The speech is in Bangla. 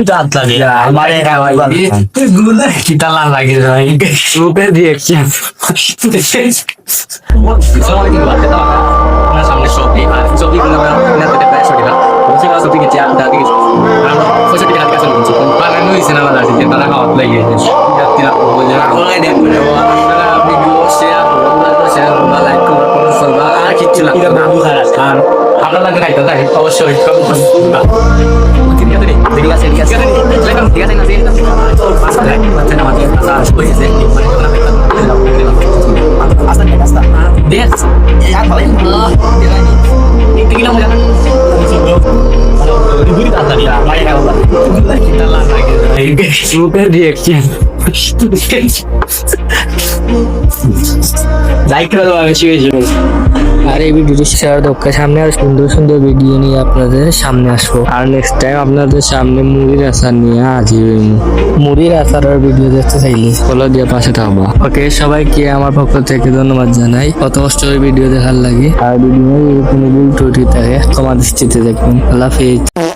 দাঁত লাগে আমারে গুলা কিটা লাগে ভাই রূপে রিঅ্যাকশন সামনে শপি আর শপি গুলো না পেতে প্রায় শপি না বসে গেছে শপি কে চার দাদি আমরা পয়সা টিকা কাছে বলছি পালানো হইছে না দাদি যে তারা খাওয়া লাগে যাত্রী না বলে ওই দেখো আপনারা ভিডিও শেয়ার করুন লাইক করুন সবাই আর কিছু না আর আপনারা লাগে খাইতে তাই অবশ্যই কমেন্ট করুন ঠিক আছে রূপের রিঅ্যাকশন লাইক করে দেওয়া বেশি বেশি আর এই ভিডিওটি শেয়ার দরকার। সামনে আর সুন্দর সুন্দর ভিডিও নিয়ে আপনাদের সামনে আসবো। আর নেক্সট টাইম আপনাদের সামনে মুড়ির আচার নিয়ে হাজির হইব। মুড়ির আচারের ভিডিও দেখতে চাইলে ফলো দিয়ে পাশে থাকবো। ওকে, সবাইকে আমার পক্ষ থেকে ধন্যবাদ জানাই কত কষ্ট করে ভিডিও দেখার লাগে। আর ভিডিও কোনো ভুল ত্রুটি থাকে ক্ষমা দৃষ্টিতে দেখুন। আল্লাহ হাফেজ।